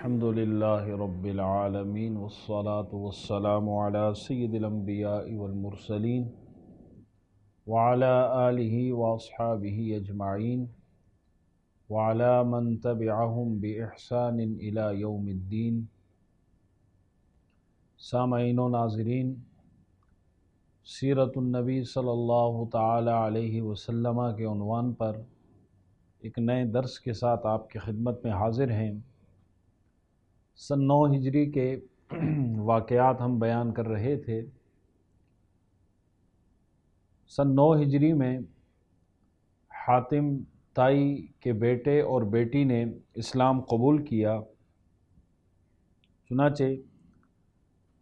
الحمد للہ رب العالمین والصلاة والسلام علی سید الانبیاء والمرسلین وعلی آلہ واصحابہ اجمعین وعلی من تبعہم بإحسان الی یوم الدین۔ سامعین و ناظرین، سیرت النبی صلی اللہ تعالی علیہ وسلم کے عنوان پر ایک نئے درس کے ساتھ آپ کی خدمت میں حاضر ہیں۔ سن 9 ہجری کے واقعات ہم بیان کر رہے تھے۔ سن 9 ہجری میں حاتم طائی کے بیٹے اور بیٹی نے اسلام قبول کیا۔ چنانچہ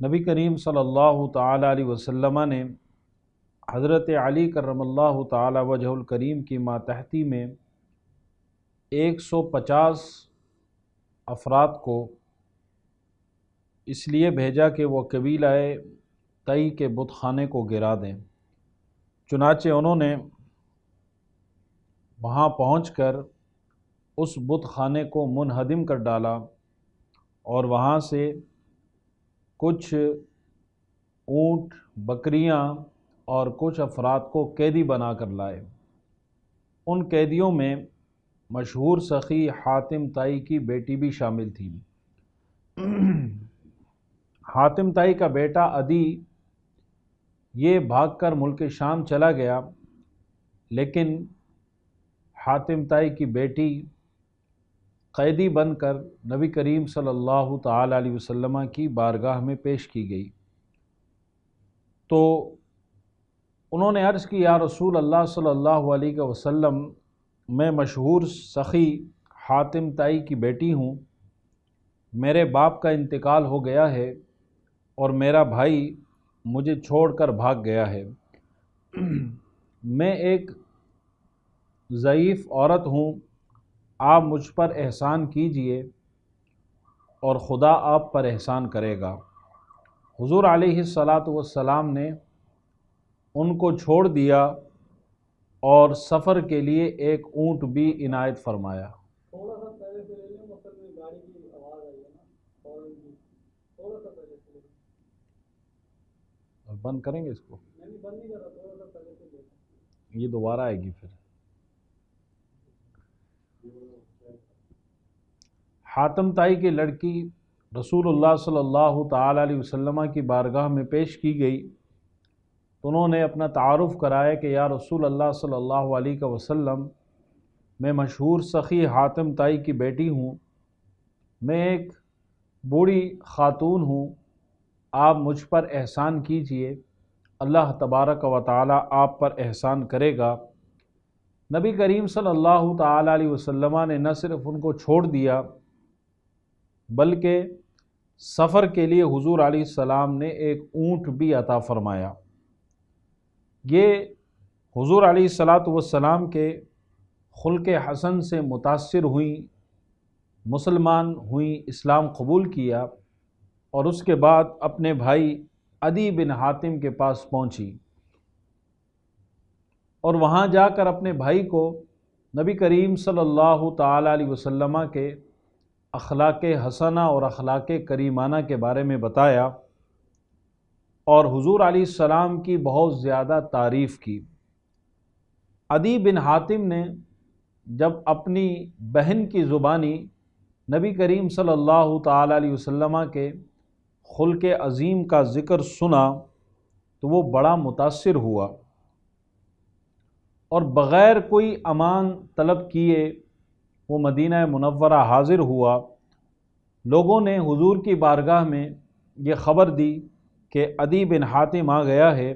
نبی کریم صلی اللہ تعالی علیہ وسلم نے حضرت علی کرم اللہ تعالی وجہ الکریم کی ماتحتی میں 150 افراد کو اس لیے بھیجا کہ وہ قبیلہ طئی کے بت خانے کو گرا دیں۔ چنانچہ انہوں نے وہاں پہنچ کر اس بت خانے کو منہدم کر ڈالا اور وہاں سے کچھ اونٹ، بکریاں اور کچھ افراد کو قیدی بنا کر لائے۔ ان قیدیوں میں مشہور سخی حاتم طائی کی بیٹی بھی شامل تھی۔ حاتم طائی کا بیٹا عدی یہ بھاگ کر ملک شام چلا گیا، لیکن حاتم طائی کی بیٹی قیدی بن کر نبی کریم صلی اللہ تعالی علیہ وسلم کی بارگاہ میں پیش کی گئی۔ تو انہوں نے عرض کی، یا رسول اللہ صلی اللہ علیہ وسلم، میں مشہور سخی حاتم طائی کی بیٹی ہوں، میرے باپ کا انتقال ہو گیا ہے اور میرا بھائی مجھے چھوڑ کر بھاگ گیا ہے۔ میں ایک ضعیف عورت ہوں، آپ مجھ پر احسان کیجئے اور خدا آپ پر احسان کرے گا۔ حضور علیہ الصلاۃ نے ان کو چھوڑ دیا اور سفر کے لیے ایک اونٹ بھی عنایت فرمایا۔ بند کریں گے اس کو، یہ دوبارہ آئے گی پھر۔ حاتم طائی کی لڑکی رسول اللہ صلی اللہ تعالی علیہ وسلم کی بارگاہ میں پیش کی گئی تو انہوں نے اپنا تعارف کرایا کہ یا رسول اللہ صلی اللہ علیہ وسلم، میں مشہور سخی حاتم طائی کی بیٹی ہوں، میں ایک بوڑھی خاتون ہوں، آپ مجھ پر احسان کیجئے، اللہ تبارک و تعالی آپ پر احسان کرے گا۔ نبی کریم صلی اللہ تعالی علیہ وسلم نے نہ صرف ان کو چھوڑ دیا بلکہ سفر کے لیے حضور علیہ السلام نے ایک اونٹ بھی عطا فرمایا۔ یہ حضور علیہ السلام کے خلق حسن سے متاثر ہوئیں، مسلمان ہوئیں، اسلام قبول کیا اور اس کے بعد اپنے بھائی عدی بن حاتم کے پاس پہنچی اور وہاں جا کر اپنے بھائی کو نبی کریم صلی اللہ تعالی علیہ وسلم کے اخلاق حسنہ اور اخلاق کریمانہ کے بارے میں بتایا اور حضور علیہ السلام کی بہت زیادہ تعریف کی۔ عدی بن حاتم نے جب اپنی بہن کی زبانی نبی کریم صلی اللہ تعالی علیہ وسلم کے خلق عظیم کا ذکر سنا تو وہ بڑا متاثر ہوا اور بغیر کوئی امان طلب کیے وہ مدینہ منورہ حاضر ہوا۔ لوگوں نے حضور کی بارگاہ میں یہ خبر دی کہ عدی بن حاتم آ گیا ہے،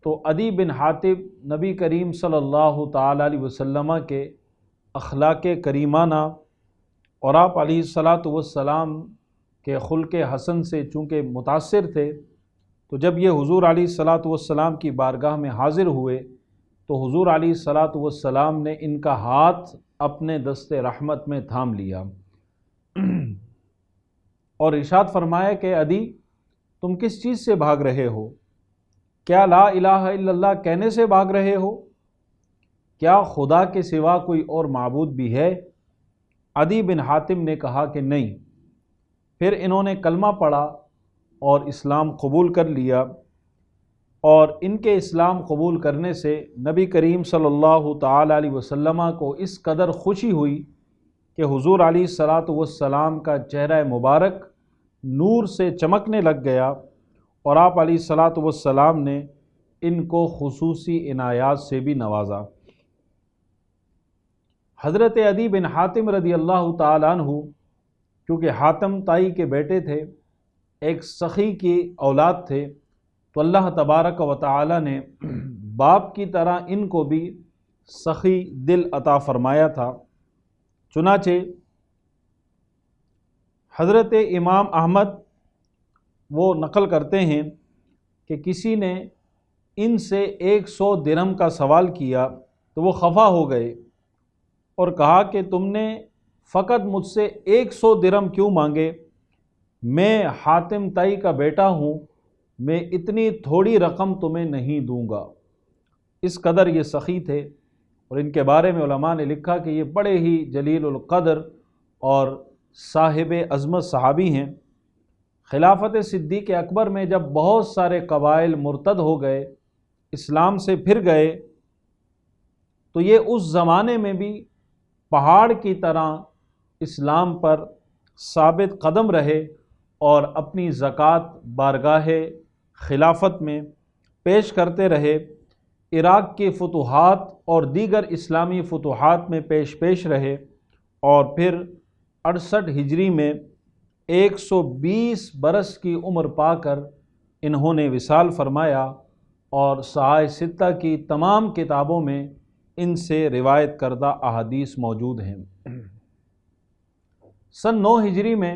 تو عدی بن حاتم نبی کریم صلی اللہ تعالی علیہ وسلم کے اخلاق کریمانہ اور آپ علیہ السلام کے خلق حسن سے چونکہ متاثر تھے، تو جب یہ حضور علیہ السلام کی بارگاہ میں حاضر ہوئے تو حضور علیہ السلام نے ان کا ہاتھ اپنے دست رحمت میں تھام لیا اور ارشاد فرمایا کہ عدی، تم کس چیز سے بھاگ رہے ہو؟ کیا لا الہ الا اللہ کہنے سے بھاگ رہے ہو؟ کیا خدا کے سوا کوئی اور معبود بھی ہے؟ عدی بن حاتم نے کہا کہ نہیں، پھر انہوں نے کلمہ پڑھا اور اسلام قبول کر لیا، اور ان کے اسلام قبول کرنے سے نبی کریم صلی اللہ تعالی علیہ وسلم کو اس قدر خوشی ہوئی کہ حضور علیہ الصلاۃ والسلام کا چہرہ مبارک نور سے چمکنے لگ گیا، اور آپ علیہ الصلاۃ والسلام نے ان کو خصوصی عنایات سے بھی نوازا۔ حضرت عدی بن حاتم رضی اللہ تعالیٰ عنہ کیونکہ حاتم طائی کے بیٹے تھے، ایک سخی کی اولاد تھے، تو اللہ تبارک و تعالی نے باپ کی طرح ان کو بھی سخی دل عطا فرمایا تھا۔ چنانچہ حضرت امام احمد وہ نقل کرتے ہیں کہ کسی نے ان سے 100 درہم کا سوال کیا تو وہ خفا ہو گئے اور کہا کہ تم نے فقط مجھ سے 100 درہم کیوں مانگے؟ میں حاتم طائی کا بیٹا ہوں، میں اتنی تھوڑی رقم تمہیں نہیں دوں گا۔ اس قدر یہ سخی تھے، اور ان کے بارے میں علماء نے لکھا کہ یہ بڑے ہی جلیل القدر اور صاحب عظمت صحابی ہیں۔ خلافت صدیق اکبر میں جب بہت سارے قبائل مرتد ہو گئے، اسلام سے پھر گئے، تو یہ اس زمانے میں بھی پہاڑ کی طرح اسلام پر ثابت قدم رہے اور اپنی زکوٰۃ بارگاہ خلافت میں پیش کرتے رہے، عراق کی فتوحات اور دیگر اسلامی فتوحات میں پیش رہے، اور پھر 68 ہجری میں 120 برس کی عمر پا کر انہوں نے وصال فرمایا، اور صحاح ستہ کی تمام کتابوں میں ان سے روایت کردہ احادیث موجود ہیں۔ سن 9 ہجری میں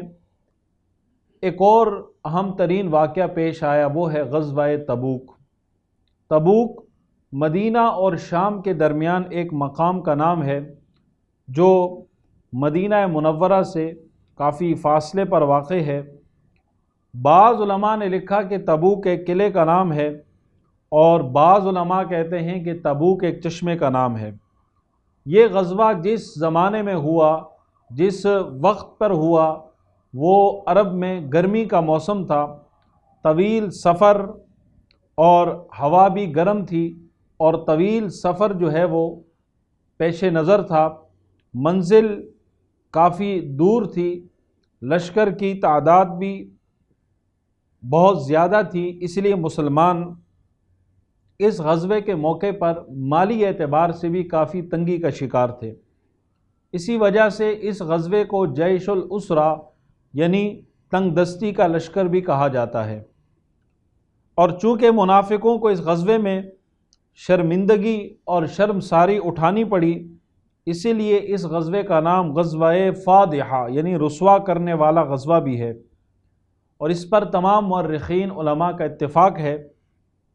ایک اور اہم ترین واقعہ پیش آیا، وہ ہے غزوہ تبوک۔ تبوک مدینہ اور شام کے درمیان ایک مقام کا نام ہے جو مدینہ منورہ سے کافی فاصلے پر واقع ہے۔ بعض علماء نے لکھا کہ تبوک ایک قلعے کا نام ہے، اور بعض علماء کہتے ہیں کہ تبوک ایک چشمے کا نام ہے۔ یہ غزوہ جس زمانے میں ہوا، جس وقت پر ہوا، وہ عرب میں گرمی کا موسم تھا، طویل سفر اور ہوا بھی گرم تھی، اور طویل سفر جو ہے وہ پیش نظر تھا، منزل کافی دور تھی، لشکر کی تعداد بھی بہت زیادہ تھی، اس لیے مسلمان اس غزوے کے موقع پر مالی اعتبار سے بھی کافی تنگی کا شکار تھے۔ اسی وجہ سے اس غزوے کو جیش الاسرہ یعنی تنگ دستی کا لشکر بھی کہا جاتا ہے، اور چونکہ منافقوں کو اس غزوے میں شرمندگی اور شرمساری اٹھانی پڑی، اسی لیے اس غزوے کا نام غزوہ فاضحہ یعنی رسوا کرنے والا غزوہ بھی ہے، اور اس پر تمام مورخین علماء کا اتفاق ہے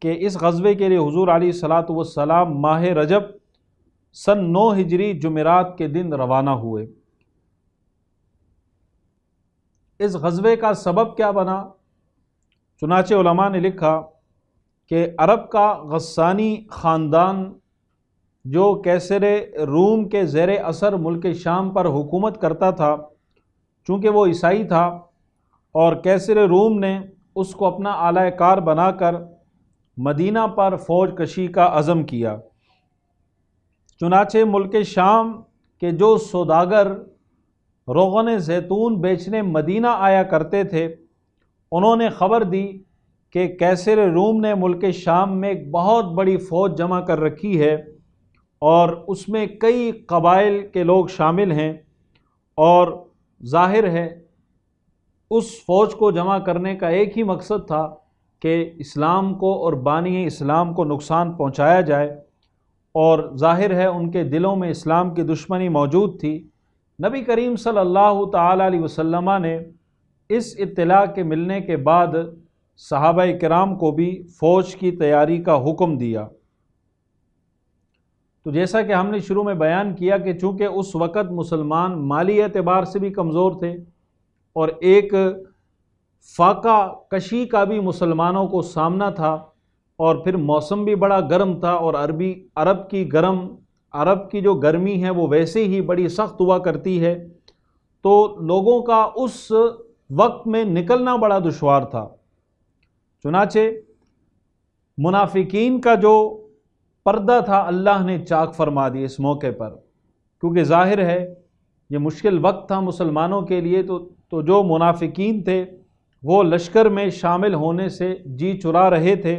کہ اس غزوے کے لیے حضور علیہ الصلاۃ والسلام ماہ رجب سن 9 ہجری جمعرات کے دن روانہ ہوئے۔ اس غزوے کا سبب کیا بنا؟ چنانچہ علماء نے لکھا کہ عرب کا غسانی خاندان جو کیسر روم کے زیر اثر ملک شام پر حکومت کرتا تھا، چونکہ وہ عیسائی تھا، اور کیسر روم نے اس کو اپنا اعلی کار بنا کر مدینہ پر فوج کشی کا عزم کیا۔ چنانچہ ملک شام کے جو سوداگر روغن زیتون بیچنے مدینہ آیا کرتے تھے، انہوں نے خبر دی کہ کیسر روم نے ملک شام میں ایک بہت بڑی فوج جمع کر رکھی ہے، اور اس میں کئی قبائل کے لوگ شامل ہیں، اور ظاہر ہے اس فوج کو جمع کرنے کا ایک ہی مقصد تھا کہ اسلام کو اور بانی اسلام کو نقصان پہنچایا جائے، اور ظاہر ہے ان کے دلوں میں اسلام کی دشمنی موجود تھی۔ نبی کریم صلی اللہ تعالی علیہ وسلم نے اس اطلاع کے ملنے کے بعد صحابہ کرام کو بھی فوج کی تیاری کا حکم دیا۔ تو جیسا کہ ہم نے شروع میں بیان کیا کہ چونکہ اس وقت مسلمان مالی اعتبار سے بھی کمزور تھے، اور ایک فاقہ کشی کا بھی مسلمانوں کو سامنا تھا، اور پھر موسم بھی بڑا گرم تھا، اور عرب کی جو گرمی ہے وہ ویسے ہی بڑی سخت ہوا کرتی ہے، تو لوگوں کا اس وقت میں نکلنا بڑا دشوار تھا۔ چنانچہ منافقین کا جو پردہ تھا اللہ نے چاک فرما دی اس موقع پر، کیونکہ ظاہر ہے یہ مشکل وقت تھا مسلمانوں کے لیے، تو جو منافقین تھے وہ لشکر میں شامل ہونے سے جی چرا رہے تھے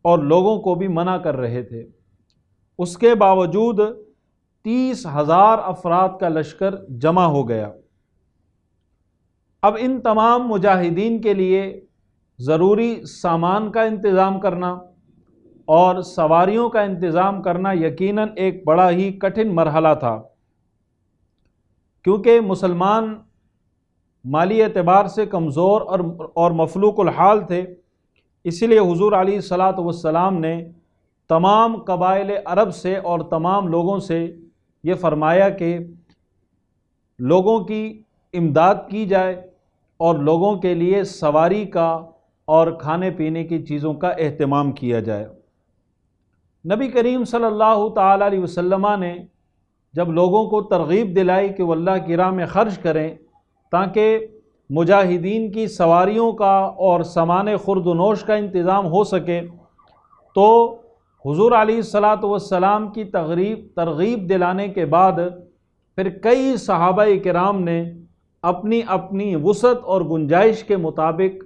اور لوگوں کو بھی منع کر رہے تھے۔ اس کے باوجود 30,000 افراد کا لشکر جمع ہو گیا۔ اب ان تمام مجاہدین کے لیے ضروری سامان کا انتظام کرنا اور سواریوں کا انتظام کرنا یقیناً ایک بڑا ہی کٹھن مرحلہ تھا، کیونکہ مسلمان مالی اعتبار سے کمزور اور مفلوق الحال تھے۔ اسی لیے حضور علیہ الصلاۃ والسلام نے تمام قبائل عرب سے اور تمام لوگوں سے یہ فرمایا کہ لوگوں کی امداد کی جائے اور لوگوں کے لیے سواری کا اور کھانے پینے کی چیزوں کا اہتمام کیا جائے۔ نبی کریم صلی اللہ تعالیٰ علیہ وسلم نے جب لوگوں کو ترغیب دلائی کہ وہ اللہ کی راہ میں خرچ کریں تاکہ مجاہدین کی سواریوں کا اور سامان خورد و نوش کا انتظام ہو سکے، تو حضور علیہ الصلاۃ والسلام کی ترغیب دلانے کے بعد پھر کئی صحابہ کرام نے اپنی اپنی وسعت اور گنجائش کے مطابق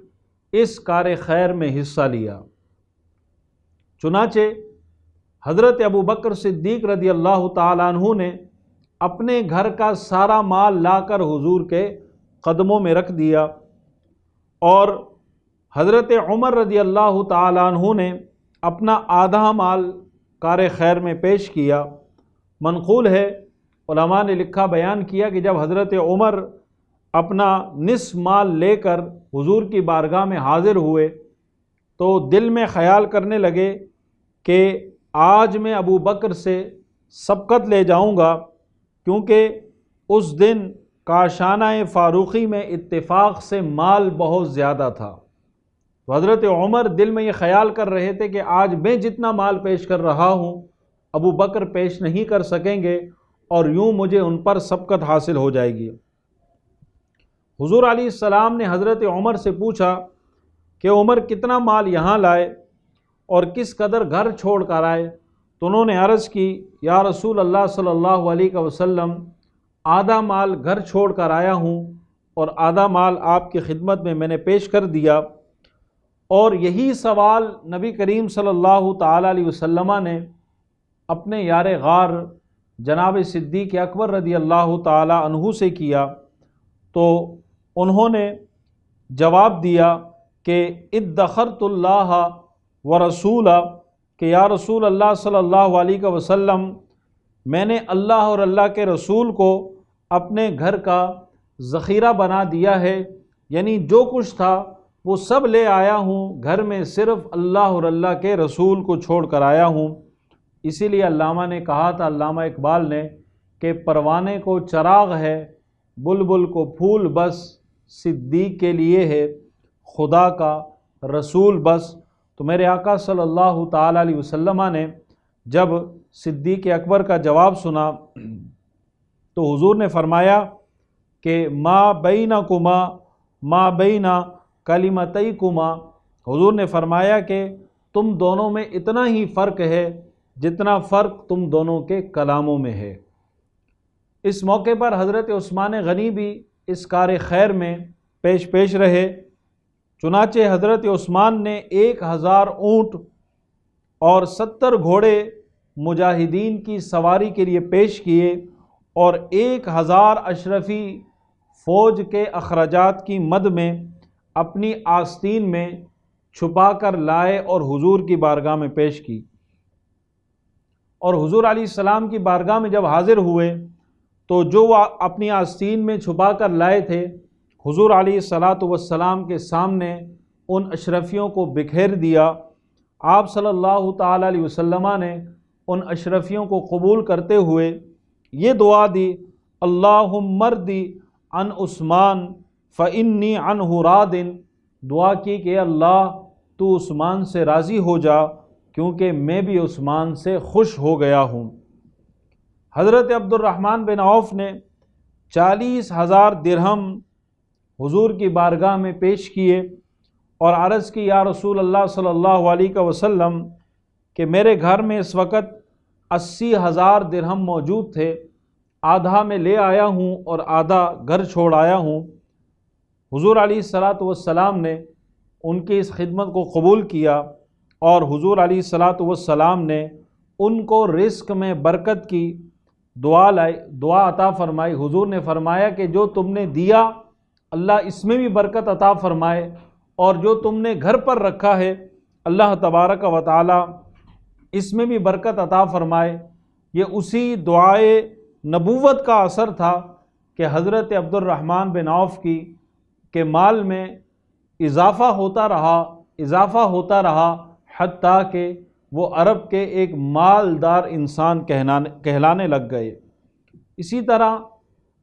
اس کار خیر میں حصہ لیا۔ چنانچہ حضرت ابو بکر صدیق رضی اللہ تعالیٰ عنہ نے اپنے گھر کا سارا مال لا کر حضور کے قدموں میں رکھ دیا، اور حضرت عمر رضی اللہ تعالیٰ عنہ نے اپنا آدھا مال کار خیر میں پیش کیا۔ منقول ہے، علماء نے لکھا بیان کیا کہ جب حضرت عمر اپنا نصف مال لے کر حضور کی بارگاہ میں حاضر ہوئے تو دل میں خیال کرنے لگے کہ آج میں ابو بکر سے سبقت لے جاؤں گا، کیونکہ اس دن کاشانہ فاروقی میں اتفاق سے مال بہت زیادہ تھا۔ تو حضرت عمر دل میں یہ خیال کر رہے تھے کہ آج میں جتنا مال پیش کر رہا ہوں ابو بکر پیش نہیں کر سکیں گے، اور یوں مجھے ان پر سبقت حاصل ہو جائے گی۔ حضور علیہ السلام نے حضرت عمر سے پوچھا کہ عمر کتنا مال یہاں لائے اور کس قدر گھر چھوڑ کر آئے؟ تو انہوں نے عرض کی، یا رسول اللہ صلی اللہ علیہ وسلم، آدھا مال گھر چھوڑ کر آیا ہوں اور آدھا مال آپ کی خدمت میں نے پیش کر دیا۔ اور یہی سوال نبی کریم صلی اللہ تعالیٰ علیہ وسلم نے اپنے یار غار جناب صدیق اکبر رضی اللہ تعالیٰ عنہ سے کیا، تو انہوں نے جواب دیا کہ ادخرت اللہ ورسولہ، کہ یا رسول اللہ صلی اللہ علیہ وسلم، میں نے اللہ اور اللہ کے رسول کو اپنے گھر کا ذخیرہ بنا دیا ہے، یعنی جو کچھ تھا وہ سب لے آیا ہوں، گھر میں صرف اللہ اور اللہ کے رسول کو چھوڑ کر آیا ہوں۔ اسی لیے علامہ نے کہا تھا، علامہ اقبال نے، کہ پروانے کو چراغ ہے، بلبل کو پھول بس، صدیق کے لیے ہے خدا کا رسول بس۔ تو میرے آقا صلی اللہ تعالیٰ علیہ وسلم نے جب صدیق اکبر کا جواب سنا تو حضور نے فرمایا کہ ما بینکما ما بین کلمتیکما، حضور نے فرمایا کہ تم دونوں میں اتنا ہی فرق ہے جتنا فرق تم دونوں کے کلاموں میں ہے۔ اس موقع پر حضرت عثمان غنی بھی اس کار خیر میں پیش رہے۔ چنانچہ حضرت عثمان نے 1000 اونٹ اور 70 گھوڑے مجاہدین کی سواری کے لیے پیش کیے، اور 1000 اشرفی فوج کے اخراجات کی مد میں اپنی آستین میں چھپا کر لائے اور حضور کی بارگاہ میں پیش کی۔ اور حضور علیہ السلام کی بارگاہ میں جب حاضر ہوئے تو جو وہ اپنی آستین میں چھپا کر لائے تھے، حضور علیہ الصلاۃ والسلام کے سامنے ان اشرفیوں کو بکھیر دیا۔ آپ صلی اللہ تعالیٰ علیہ وسلم نے ان اشرفیوں کو قبول کرتے ہوئے یہ دعا دی، اللہم ارضی عن عثمان فإنی عنہ راض، دعا کی کہ اللہ تو عثمان سے راضی ہو جا کیونکہ میں بھی عثمان سے خوش ہو گیا ہوں۔ حضرت عبد الرحمن بن عوف نے 40,000 درہم حضور کی بارگاہ میں پیش کیے اور عرض کی یا رسول اللہ صلی اللہ علیہ وسلم کہ میرے گھر میں اس وقت 80,000 درہم موجود تھے، آدھا میں لے آیا ہوں اور آدھا گھر چھوڑ آیا ہوں۔ حضور علیہ الصلاۃ والسلام نے ان کی اس خدمت کو قبول کیا اور حضور علیہ الصلاۃ والسلام نے ان کو رزق میں برکت کی دعا عطا فرمائی۔ حضور نے فرمایا کہ جو تم نے دیا اللہ اس میں بھی برکت عطا فرمائے، اور جو تم نے گھر پر رکھا ہے اللہ تبارک و تعالی اس میں بھی برکت عطا فرمائے۔ یہ اسی دعائے نبوت کا اثر تھا کہ حضرت عبد الرحمن بن عوف کے مال میں اضافہ ہوتا رہا حتیٰ کہ وہ عرب کے ایک مالدار انسان کہلانے لگ گئے۔ اسی طرح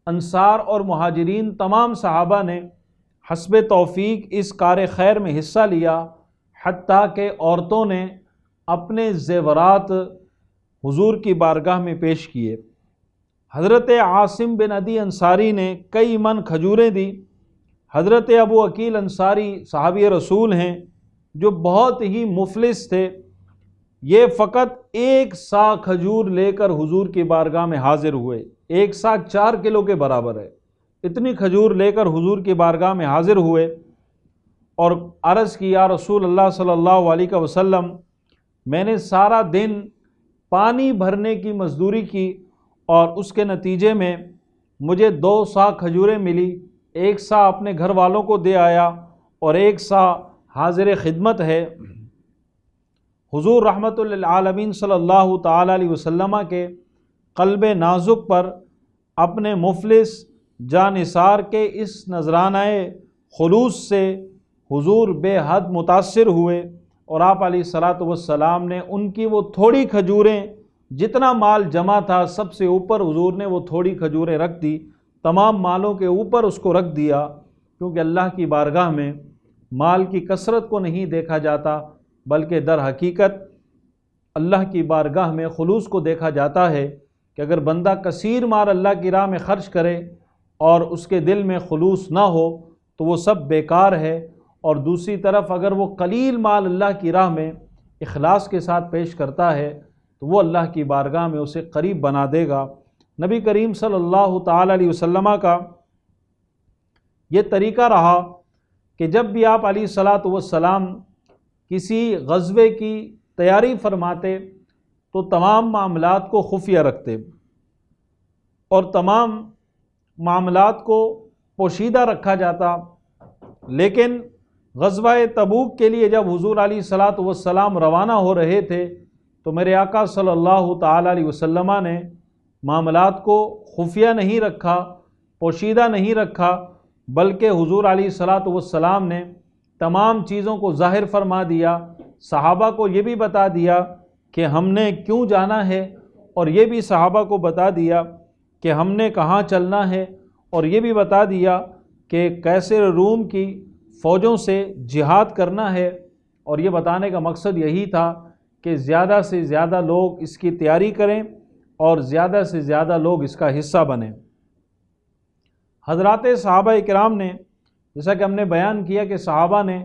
انصار اور مہاجرین تمام صحابہ نے حسب توفیق اس کار خیر میں حصہ لیا، حتیٰ کہ عورتوں نے اپنے زیورات حضور کی بارگاہ میں پیش کیے۔ حضرت عاصم بن عدی انصاری نے کئی من کھجوریں دی۔ حضرت ابو عقیل انصاری صحابی رسول ہیں جو بہت ہی مفلس تھے، یہ فقط 1 سا کھجور لے کر حضور کی بارگاہ میں حاضر ہوئے۔ 1 سا 4 کلو کے برابر ہے، اتنی کھجور لے کر حضور کی بارگاہ میں حاضر ہوئے اور عرض کی یا رسول اللہ صلی اللہ علیہ وسلم میں نے سارا دن پانی بھرنے کی مزدوری کی اور اس کے نتیجے میں مجھے 2 سا کھجوریں ملی، 1 سا اپنے گھر والوں کو دے آیا اور 1 سا حاضر خدمت ہے۔ حضور رحمت للعالمین صلی اللہ تعالی علیہ وسلم کے قلب نازک پر اپنے مفلس جانثار کے اس نذرانہ خلوص سے حضور بے حد متاثر ہوئے اور آپ علیہ الصلاۃ والسلام نے ان کی وہ تھوڑی کھجوریں، جتنا مال جمع تھا سب سے اوپر حضور نے وہ تھوڑی کھجوریں رکھ دی، تمام مالوں کے اوپر اس کو رکھ دیا، کیونکہ اللہ کی بارگاہ میں مال کی کثرت کو نہیں دیکھا جاتا بلکہ در حقیقت اللہ کی بارگاہ میں خلوص کو دیکھا جاتا ہے کہ اگر بندہ کثیر مال اللہ کی راہ میں خرچ کرے اور اس کے دل میں خلوص نہ ہو تو وہ سب بیکار ہے، اور دوسری طرف اگر وہ قلیل مال اللہ کی راہ میں اخلاص کے ساتھ پیش کرتا ہے تو وہ اللہ کی بارگاہ میں اسے قریب بنا دے گا۔ نبی کریم صلی اللہ تعالی علیہ وسلم کا یہ طریقہ رہا کہ جب بھی آپ علیہ الصلاۃ والسلام کسی غزوے کی تیاری فرماتے تو تمام معاملات کو خفیہ رکھتے اور تمام معاملات کو پوشیدہ رکھا جاتا، لیکن غزوہ تبوک کے لیے جب حضور علیہ الصلاۃ والسلام روانہ ہو رہے تھے تو میرے آقا صلی اللہ تعالی علیہ وسلم نے معاملات کو خفیہ نہیں رکھا، پوشیدہ نہیں رکھا، بلکہ حضور علیہ الصلاۃ والسلام نے تمام چیزوں کو ظاہر فرما دیا، صحابہ کو یہ بھی بتا دیا کہ ہم نے کیوں جانا ہے، اور یہ بھی صحابہ کو بتا دیا کہ ہم نے کہاں چلنا ہے، اور یہ بھی بتا دیا کہ کیسے روم کی فوجوں سے جہاد کرنا ہے، اور یہ بتانے کا مقصد یہی تھا کہ زیادہ سے زیادہ لوگ اس کی تیاری کریں اور زیادہ سے زیادہ لوگ اس کا حصہ بنیں۔ حضرات صحابہ کرام نے، جیسا کہ ہم نے بیان کیا کہ صحابہ نے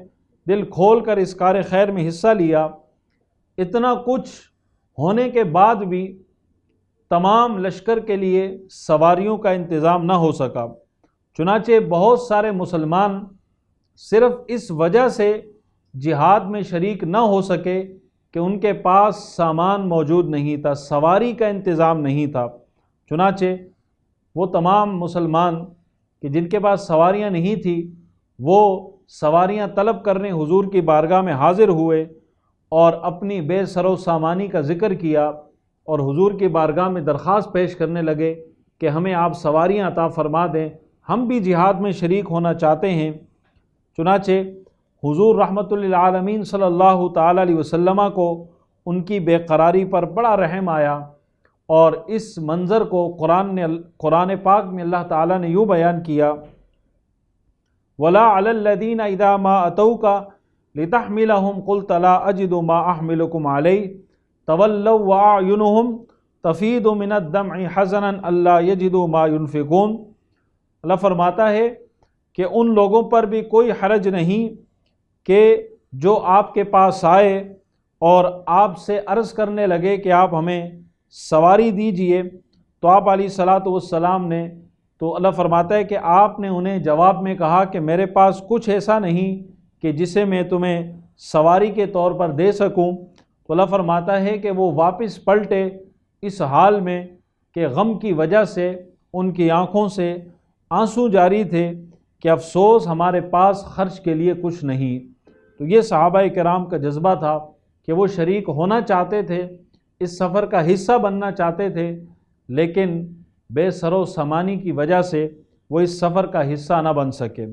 دل کھول کر اس کار خیر میں حصہ لیا، اتنا کچھ ہونے کے بعد بھی تمام لشکر کے لیے سواریوں کا انتظام نہ ہو سکا، چنانچہ بہت سارے مسلمان صرف اس وجہ سے جہاد میں شریک نہ ہو سکے کہ ان کے پاس سامان موجود نہیں تھا، سواری کا انتظام نہیں تھا۔ چنانچہ وہ تمام مسلمان کہ جن کے پاس سواریاں نہیں تھیں وہ سواریاں طلب کرنے حضور کی بارگاہ میں حاضر ہوئے اور اپنی بے سر و سامانی کا ذکر کیا اور حضور کی بارگاہ میں درخواست پیش کرنے لگے کہ ہمیں آپ سواریاں عطا فرما دیں، ہم بھی جہاد میں شریک ہونا چاہتے ہیں۔ چنانچہ حضور رحمت للعالمین صلی اللہ تعالی علیہ وسلم کو ان کی بے قراری پر بڑا رحم آیا، اور اس منظر کو قرآن پاک میں اللہ تعالیٰ نے یوں بیان کیا، وَلَا عَلَى الَّذِينَ إِذَا مَا أَتَوْكَ لِتَحْمِلَهُمْ قُلْتَ لَا أَجِدُ مَا أَحْمِلُكُمْ عَلَيْهِ تَوَلَّوْا وَأَعْيُنُهُمْ تَفِيضُ مِنَ الدَّمْعِ حَزَنًا أَلَّا يَجِدُوا مَا يُنْفِقُونَ۔ اللہ فرماتا ہے کہ ان لوگوں پر بھی کوئی حرج نہیں کہ جو آپ کے پاس آئے اور آپ سے عرض کرنے لگے کہ آپ ہمیں سواری دیجئے، تو آپ علیہ الصلاۃ والسلام نے، تو اللہ فرماتا ہے کہ آپ نے انہیں جواب میں کہا کہ میرے پاس کچھ ایسا نہیں کہ جسے میں تمہیں سواری کے طور پر دے سکوں۔ تو اللہ فرماتا ہے کہ وہ واپس پلٹے اس حال میں کہ غم کی وجہ سے ان کی آنکھوں سے آنسو جاری تھے کہ افسوس ہمارے پاس خرچ کے لیے کچھ نہیں۔ تو یہ صحابہ کرام کا جذبہ تھا کہ وہ شریک ہونا چاہتے تھے، اس سفر کا حصہ بننا چاہتے تھے، لیکن بے سر و سامانی کی وجہ سے وہ اس سفر کا حصہ نہ بن سکے۔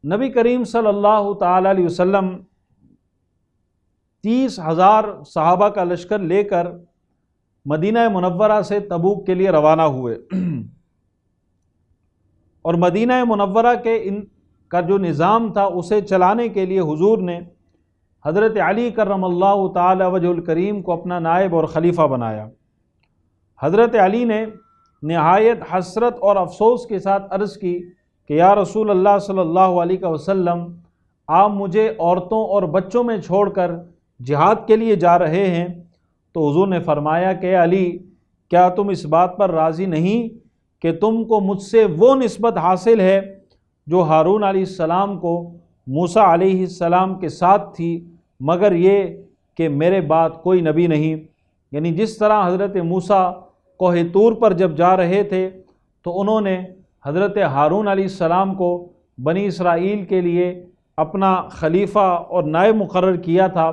نبی کریم صلی اللہ تعالی علیہ وسلم 30,000 صحابہ کا لشکر لے کر مدینہ منورہ سے تبوک کے لیے روانہ ہوئے، اور مدینہ منورہ کے کا جو نظام تھا اسے چلانے کے لیے حضور نے حضرت علی کرم اللہ تعالی وجہ الکریم کو اپنا نائب اور خلیفہ بنایا۔ حضرت علی نے نہایت حسرت اور افسوس کے ساتھ عرض کی کہ یا رسول اللہ صلی اللہ علیہ وسلم، آپ مجھے عورتوں اور بچوں میں چھوڑ کر جہاد کے لیے جا رہے ہیں۔ تو حضور نے فرمایا کہ علی، کیا تم اس بات پر راضی نہیں کہ تم کو مجھ سے وہ نسبت حاصل ہے جو ہارون علیہ السلام کو موسیٰ علیہ السلام کے ساتھ تھی، مگر یہ کہ میرے بعد کوئی نبی نہیں۔ یعنی جس طرح حضرت موسیٰ کوہ طور پر جب جا رہے تھے تو انہوں نے حضرت ہارون علیہ السلام کو بنی اسرائیل کے لیے اپنا خلیفہ اور نائب مقرر کیا تھا،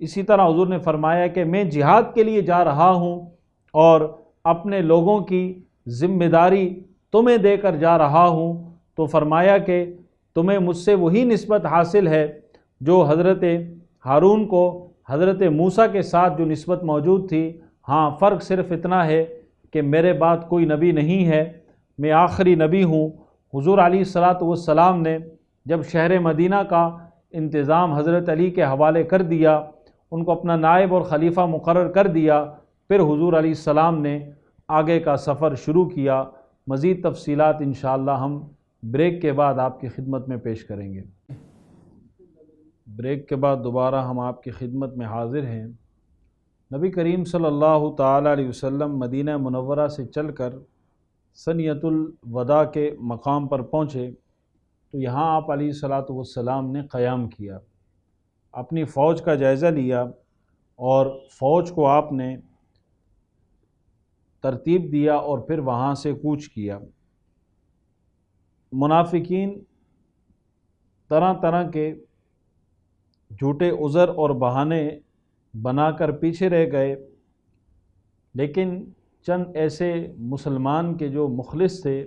اسی طرح حضور نے فرمایا کہ میں جہاد کے لیے جا رہا ہوں اور اپنے لوگوں کی ذمہ داری تمہیں دے کر جا رہا ہوں۔ تو فرمایا کہ تمہیں مجھ سے وہی نسبت حاصل ہے جو حضرت ہارون کو حضرت موسیٰ کے ساتھ جو نسبت موجود تھی۔ ہاں، فرق صرف اتنا ہے کہ میرے بعد کوئی نبی نہیں ہے، میں آخری نبی ہوں۔ حضور علیہ الصلاۃ والسلام نے جب شہر مدینہ کا انتظام حضرت علی کے حوالے کر دیا، ان کو اپنا نائب اور خلیفہ مقرر کر دیا، پھر حضور علیہ السلام نے آگے کا سفر شروع کیا۔ مزید تفصیلات انشاءاللہ ہم بریک کے بعد آپ کی خدمت میں پیش کریں گے۔ بریک کے بعد دوبارہ ہم آپ کی خدمت میں حاضر ہیں۔ نبی کریم صلی اللہ تعالی علیہ وسلم مدینہ منورہ سے چل کر ثنیۃ الوداع کے مقام پر پہنچے تو یہاں آپ علیہ الصلاۃ والسلام نے قیام کیا، اپنی فوج کا جائزہ لیا اور فوج کو آپ نے ترتیب دیا اور پھر وہاں سے کوچ کیا۔ منافقین طرح طرح کے جھوٹے عذر اور بہانے بنا کر پیچھے رہ گئے، لیکن چند ایسے مسلمان کے جو مخلص تھے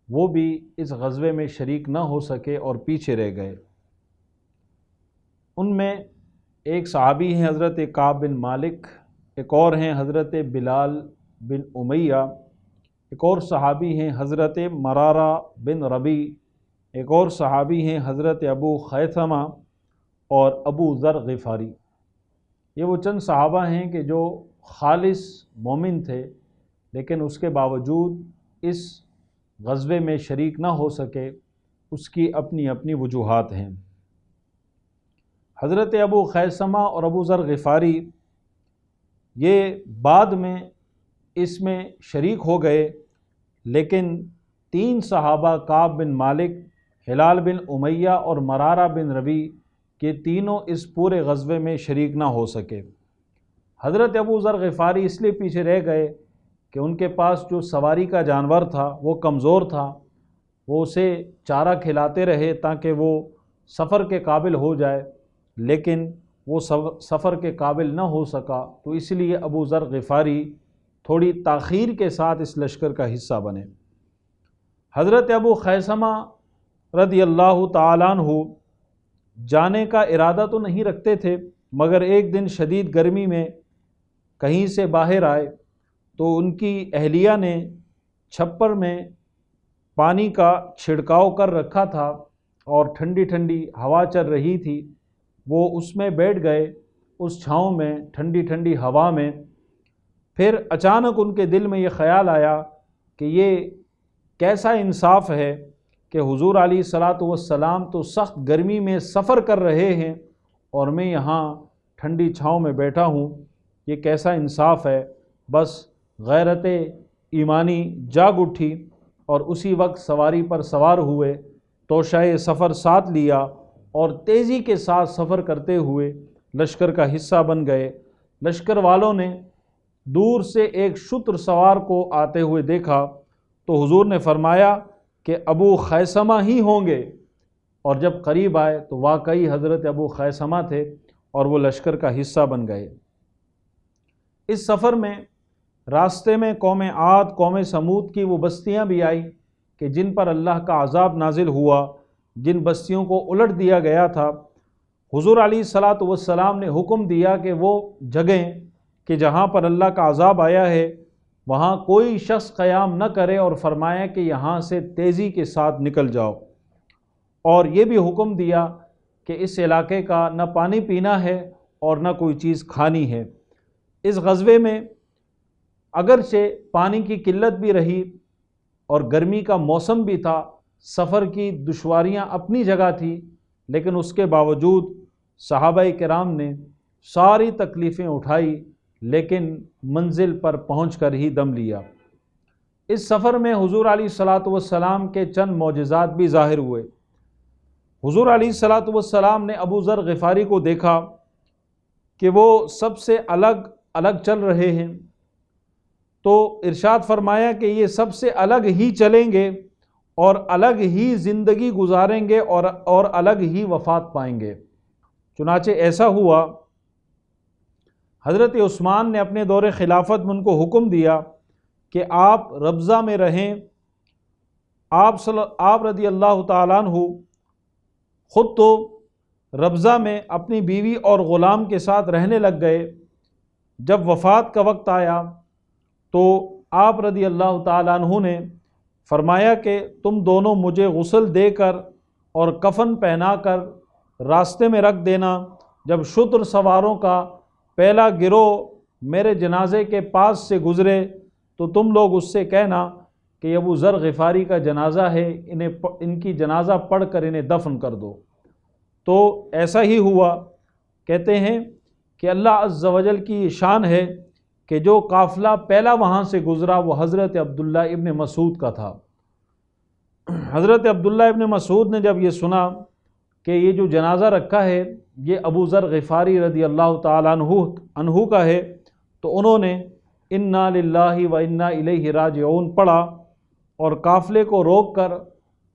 وہ بھی اس غزوے میں شریک نہ ہو سکے اور پیچھے رہ گئے۔ ان میں ایک صحابی ہیں حضرت کعب بن مالک، ایک اور ہیں حضرت بلال بن امیہ، ایک اور صحابی ہیں حضرت مرارہ بن ربی، ایک اور صحابی ہیں حضرت ابو خیثمہ اور ابو ذر غفاری۔ یہ وہ چند صحابہ ہیں کہ جو خالص مومن تھے، لیکن اس کے باوجود اس غزوے میں شریک نہ ہو سکے، اس کی اپنی اپنی وجوہات ہیں۔ حضرت ابو خیثمہ اور ابو ذر غفاری یہ بعد میں اس میں شریک ہو گئے، لیکن 3 صحابہ کعب بن مالک، ہلال بن امیہ اور مرارہ بن ربی کہ تینوں اس پورے غزوے میں شریک نہ ہو سکے۔ حضرت ابو ذر غفاری اس لیے پیچھے رہ گئے کہ ان کے پاس جو سواری کا جانور تھا وہ کمزور تھا، وہ اسے چارہ کھلاتے رہے تاکہ وہ سفر کے قابل ہو جائے، لیکن وہ سفر کے قابل نہ ہو سکا، تو اس لیے ابو ذر غفاری تھوڑی تاخیر کے ساتھ اس لشکر کا حصہ بنے۔ حضرت ابو خیثمہ رضی اللہ تعالیٰ عنہ جانے کا ارادہ تو نہیں رکھتے تھے، مگر ایک دن شدید گرمی میں کہیں سے باہر آئے تو ان کی اہلیہ نے چھپر میں پانی کا چھڑکاؤ کر رکھا تھا اور ٹھنڈی ٹھنڈی ہوا چل رہی تھی، وہ اس میں بیٹھ گئے، اس چھاؤں میں، ٹھنڈی ٹھنڈی ہوا میں۔ پھر اچانک ان کے دل میں یہ خیال آیا کہ یہ کیسا انصاف ہے کہ حضور علیہ الصلاۃ والسلام تو سخت گرمی میں سفر کر رہے ہیں اور میں یہاں ٹھنڈی چھاؤں میں بیٹھا ہوں، یہ کیسا انصاف ہے۔ بس غیرت ایمانی جاگ اٹھی اور اسی وقت سواری پر سوار ہوئے، توشہ سفر ساتھ لیا اور تیزی کے ساتھ سفر کرتے ہوئے لشکر کا حصہ بن گئے۔ لشکر والوں نے دور سے ایک شتر سوار کو آتے ہوئے دیکھا تو حضور نے فرمایا کہ ابو خیثمہ ہی ہوں گے، اور جب قریب آئے تو واقعی حضرت ابو خیثمہ تھے اور وہ لشکر کا حصہ بن گئے۔ اس سفر میں راستے میں قوم عاد، قوم سمود کی وہ بستیاں بھی آئی کہ جن پر اللہ کا عذاب نازل ہوا، جن بستیوں کو الٹ دیا گیا تھا۔ حضور علیہ الصلاۃ والسلام نے حکم دیا کہ وہ جگہیں کہ جہاں پر اللہ کا عذاب آیا ہے وہاں کوئی شخص قیام نہ کرے، اور فرمایا کہ یہاں سے تیزی کے ساتھ نکل جاؤ، اور یہ بھی حکم دیا کہ اس علاقے کا نہ پانی پینا ہے اور نہ کوئی چیز کھانی ہے۔ اس غزوے میں اگرچہ پانی کی قلت بھی رہی اور گرمی کا موسم بھی تھا، سفر کی دشواریاں اپنی جگہ تھی، لیکن اس کے باوجود صحابہ کرام نے ساری تکلیفیں اٹھائی، لیکن منزل پر پہنچ کر ہی دم لیا۔ اس سفر میں حضور علیہ الصلاۃ والسلام کے چند معجزات بھی ظاہر ہوئے۔ حضور علیہ الصلاۃ والسلام نے ابو ذر غفاری کو دیکھا کہ وہ سب سے الگ الگ چل رہے ہیں، تو ارشاد فرمایا کہ یہ سب سے الگ ہی چلیں گے اور الگ ہی زندگی گزاریں گے اور الگ ہی وفات پائیں گے۔ چنانچہ ایسا ہوا۔ حضرت عثمان نے اپنے دور خلافت میں ان کو حکم دیا کہ آپ ربضہ میں رہیں۔ آپ رضی اللہ تعالیٰ عنہ خود تو ربضہ میں اپنی بیوی اور غلام کے ساتھ رہنے لگ گئے۔ جب وفات کا وقت آیا تو آپ رضی اللہ تعالیٰ عنہ نے فرمایا کہ تم دونوں مجھے غسل دے کر اور کفن پہنا کر راستے میں رکھ دینا۔ جب شتر سواروں کا پہلا گروہ میرے جنازے کے پاس سے گزرے تو تم لوگ اس سے کہنا کہ ابو ذر غفاری کا جنازہ ہے، ان کی جنازہ پڑھ کر انہیں دفن کر دو۔ تو ایسا ہی ہوا۔ کہتے ہیں کہ اللہ عز و جل کی شان ہے کہ جو قافلہ پہلا وہاں سے گزرا وہ حضرت عبداللہ ابن مسعود کا تھا۔ حضرت عبداللہ ابن مسعود نے جب یہ سنا کہ یہ جو جنازہ رکھا ہے یہ ابو ذر غفاری رضی اللہ تعالیٰ عنہ کا ہے، تو انہوں نے انا للہ و انا الیہ راجعون پڑھا اور قافلے کو روک کر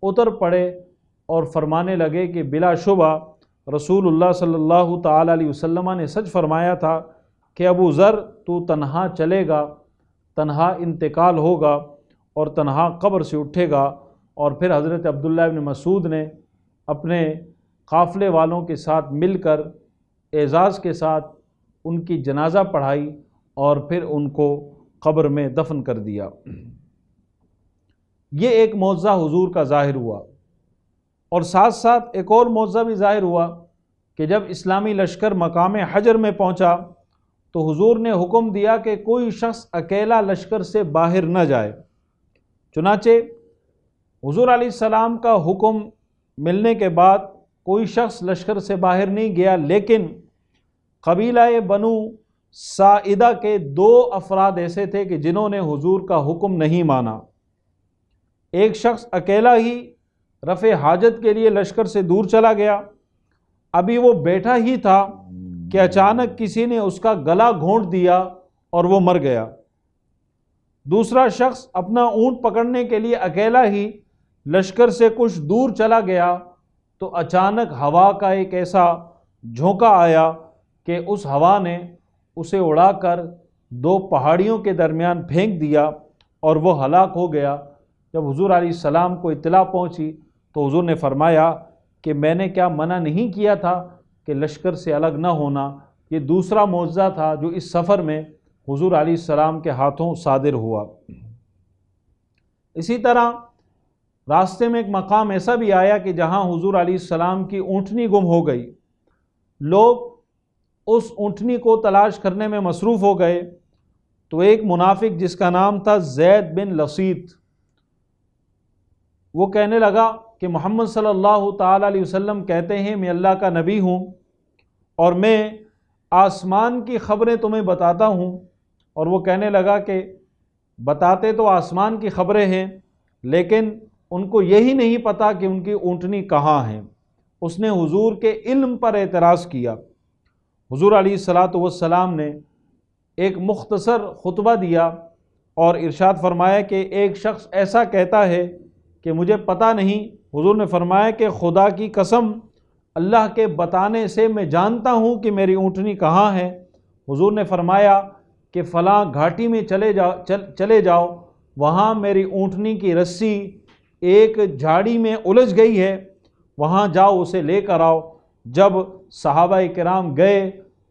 اتر پڑے اور فرمانے لگے کہ بلا شبہ رسول اللہ صلی اللہ تعالیٰ علیہ وسلم نے سچ فرمایا تھا کہ ابو ذر تو تنہا چلے گا، تنہا انتقال ہوگا اور تنہا قبر سے اٹھے گا۔ اور پھر حضرت عبداللہ ابن مسعود نے اپنے قافلے والوں کے ساتھ مل کر اعزاز کے ساتھ ان کی جنازہ پڑھائی اور پھر ان کو قبر میں دفن کر دیا۔ یہ ایک معجزہ حضور کا ظاہر ہوا، اور ساتھ ساتھ ایک اور معجزہ بھی ظاہر ہوا کہ جب اسلامی لشکر مقام حجر میں پہنچا تو حضور نے حکم دیا کہ کوئی شخص اکیلا لشکر سے باہر نہ جائے۔ چنانچہ حضور علیہ السلام کا حکم ملنے کے بعد کوئی شخص لشکر سے باہر نہیں گیا، لیکن قبیلہ بنو ساعدہ کے 2 افراد ایسے تھے کہ جنہوں نے حضور کا حکم نہیں مانا۔ ایک شخص اکیلا ہی رفع حاجت کے لیے لشکر سے دور چلا گیا، ابھی وہ بیٹھا ہی تھا کہ اچانک کسی نے اس کا گلا گھونٹ دیا اور وہ مر گیا۔ دوسرا شخص اپنا اونٹ پکڑنے کے لیے اکیلا ہی لشکر سے کچھ دور چلا گیا تو اچانک ہوا کا ایک ایسا جھونکا آیا کہ اس ہوا نے اسے اڑا کر 2 پہاڑیوں کے درمیان پھینک دیا اور وہ ہلاک ہو گیا۔ جب حضور علیہ السلام کو اطلاع پہنچی تو حضور نے فرمایا کہ میں نے کیا منع نہیں کیا تھا کہ لشکر سے الگ نہ ہونا۔ یہ دوسرا معجزہ تھا جو اس سفر میں حضور علیہ السلام کے ہاتھوں صادر ہوا۔ اسی طرح راستے میں ایک مقام ایسا بھی آیا کہ جہاں حضور علیہ السلام کی اونٹنی گم ہو گئی۔ لوگ اس اونٹنی کو تلاش کرنے میں مصروف ہو گئے تو ایک منافق جس کا نام تھا زید بن لصیط، وہ کہنے لگا کہ محمد صلی اللہ تعالیٰ علیہ وسلم کہتے ہیں میں اللہ کا نبی ہوں اور میں آسمان کی خبریں تمہیں بتاتا ہوں۔ اور وہ کہنے لگا کہ بتاتے تو آسمان کی خبریں ہیں لیکن ان کو یہی نہیں پتہ کہ ان کی اونٹنی کہاں ہے۔ اس نے حضور کے علم پر اعتراض کیا۔ حضور علیہ الصلاۃ والسلام نے ایک مختصر خطبہ دیا اور ارشاد فرمایا کہ ایک شخص ایسا کہتا ہے کہ مجھے پتہ نہیں۔ حضور نے فرمایا کہ خدا کی قسم اللہ کے بتانے سے میں جانتا ہوں کہ میری اونٹنی کہاں ہے۔ حضور نے فرمایا کہ فلاں گھاٹی میں چلے جاؤ، وہاں میری اونٹنی کی رسی ایک جھاڑی میں الجھ گئی ہے، وہاں جاؤ اسے لے کر آؤ۔ جب صحابہ کرام گئے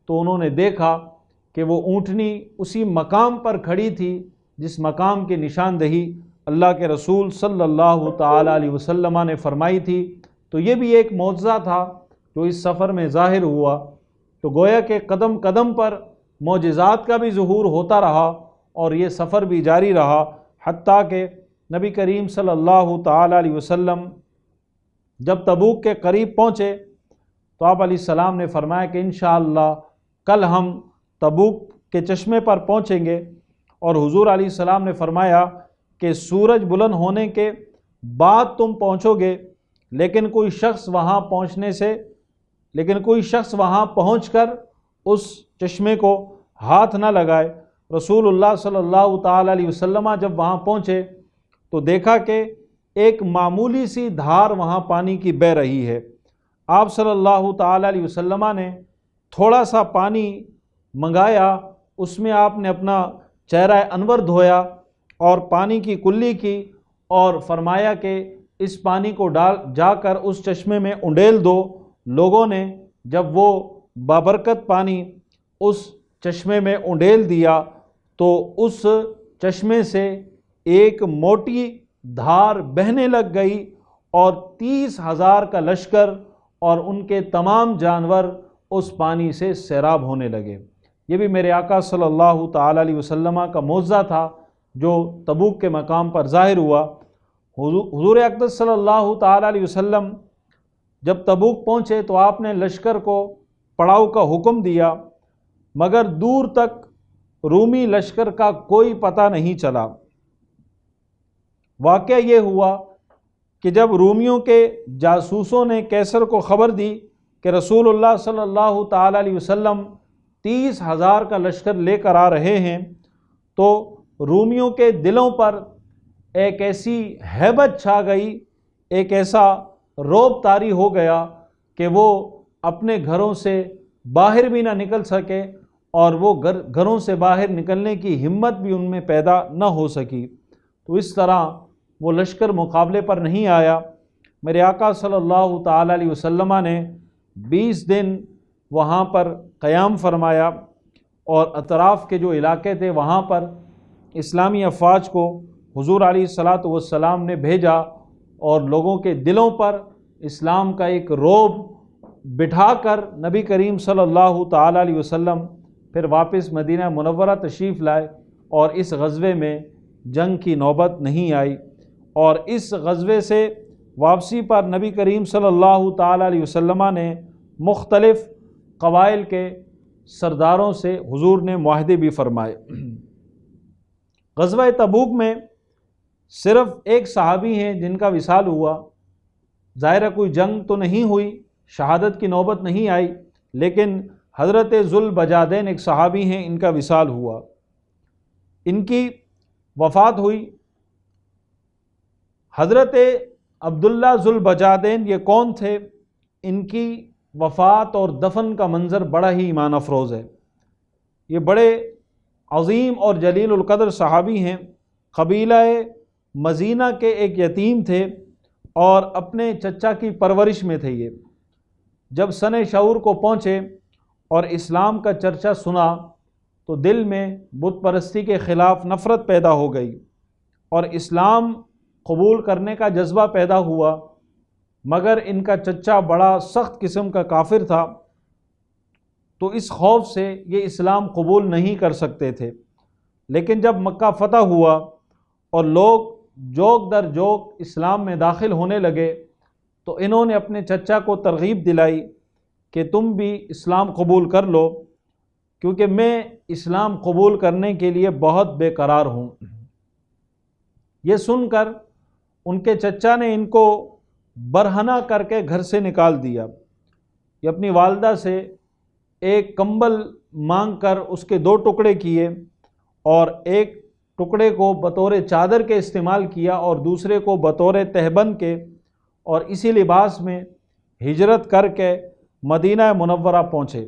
تو انہوں نے دیکھا کہ وہ اونٹنی اسی مقام پر کھڑی تھی جس مقام کی نشاندہی اللہ کے رسول صلی اللہ تعالیٰ علیہ وسلم نے فرمائی تھی۔ تو یہ بھی ایک معجزہ تھا جو اس سفر میں ظاہر ہوا۔ تو گویا کہ قدم قدم پر معجزات کا بھی ظہور ہوتا رہا اور یہ سفر بھی جاری رہا، حتیٰ کہ نبی کریم صلی اللہ تعالیٰ علیہ وسلم جب تبوک کے قریب پہنچے تو آپ علیہ السلام نے فرمایا کہ انشاءاللہ کل ہم تبوک کے چشمے پر پہنچیں گے۔ اور حضور علیہ السلام نے فرمایا کہ سورج بلند ہونے کے بعد تم پہنچو گے، لیکن کوئی شخص وہاں پہنچ کر اس چشمے کو ہاتھ نہ لگائے۔ رسول اللہ صلی اللہ تعالیٰ علیہ وسلم جب وہاں پہنچے تو دیکھا کہ ایک معمولی سی دھار وہاں پانی کی بہہ رہی ہے۔ آپ صلی اللہ تعالیٰ علیہ وسلم نے تھوڑا سا پانی منگایا، اس میں آپ نے اپنا چہرہ انور دھویا اور پانی کی کلی کی اور فرمایا کہ اس پانی کو جا کر اس چشمے میں انڈیل دو۔ لوگوں نے جب وہ بابرکت پانی اس چشمے میں انڈیل دیا تو اس چشمے سے ایک موٹی دھار بہنے لگ گئی اور 30,000 کا لشکر اور ان کے تمام جانور اس پانی سے سیراب ہونے لگے۔ یہ بھی میرے آقا صلی اللہ تعالیٰ علیہ وسلم کا معجزہ تھا جو تبوک کے مقام پر ظاہر ہوا۔ حضور اقدس صلی اللہ تعالیٰ علیہ وسلم جب تبوک پہنچے تو آپ نے لشکر کو پڑاؤ کا حکم دیا، مگر دور تک رومی لشکر کا کوئی پتہ نہیں چلا۔ واقعہ یہ ہوا کہ جب رومیوں کے جاسوسوں نے کیسر کو خبر دی کہ رسول اللہ صلی اللہ تعالیٰ علیہ وسلم 30,000 کا لشکر لے کر آ رہے ہیں تو رومیوں کے دلوں پر ایک ایسی ہیبت چھا گئی، ایک ایسا رعب طاری ہو گیا کہ وہ اپنے گھروں سے باہر بھی نہ نکل سکے اور وہ گھروں سے باہر نکلنے کی ہمت بھی ان میں پیدا نہ ہو سکی۔ تو اس طرح وہ لشکر مقابلے پر نہیں آیا۔ میرے آقا صلی اللہ تعالیٰ علیہ وسلم نے 20 دن وہاں پر قیام فرمایا اور اطراف کے جو علاقے تھے وہاں پر اسلامی افواج کو حضور علیہ الصلاۃ والسلام نے بھیجا اور لوگوں کے دلوں پر اسلام کا ایک رعب بٹھا کر نبی کریم صلی اللہ تعالیٰ علیہ وسلم پھر واپس مدینہ منورہ تشریف لائے اور اس غزوے میں جنگ کی نوبت نہیں آئی۔ اور اس غزوے سے واپسی پر نبی کریم صلی اللہ تعالیٰ علیہ وسلم نے مختلف قبائل کے سرداروں سے حضور نے معاہدے بھی فرمائے۔ غزوہ تبوک میں صرف ایک صحابی ہیں جن کا وصال ہوا، ظاہر کوئی جنگ تو نہیں ہوئی، شہادت کی نوبت نہیں آئی، لیکن حضرت ذوالبجادین ایک صحابی ہیں، ان کا وصال ہوا، ان کی وفات ہوئی۔ حضرت عبداللہ ذوالبجادین یہ کون تھے؟ ان کی وفات اور دفن کا منظر بڑا ہی ایمان افروز ہے۔ یہ بڑے عظیم اور جلیل القدر صحابی ہیں، قبیلہ مزینہ کے ایک یتیم تھے اور اپنے چچا کی پرورش میں تھے۔ یہ جب سن شعور کو پہنچے اور اسلام کا چرچا سنا تو دل میں بت پرستی کے خلاف نفرت پیدا ہو گئی اور اسلام قبول کرنے کا جذبہ پیدا ہوا، مگر ان کا چچا بڑا سخت قسم کا کافر تھا تو اس خوف سے یہ اسلام قبول نہیں کر سکتے تھے۔ لیکن جب مکہ فتح ہوا اور لوگ جوک در جوک اسلام میں داخل ہونے لگے تو انہوں نے اپنے چچا کو ترغیب دلائی کہ تم بھی اسلام قبول کر لو، کیونکہ میں اسلام قبول کرنے کے لیے بہت بے قرار ہوں۔ یہ سن کر ان کے چچا نے ان کو برہنہ کر کے گھر سے نکال دیا۔ یہ اپنی والدہ سے ایک کمبل مانگ کر اس کے 2 ٹکڑے کیے، اور ایک ٹکڑے کو بطور چادر کے استعمال کیا اور دوسرے کو بطور تہبند کے، اور اسی لباس میں ہجرت کر کے مدینہ منورہ پہنچے۔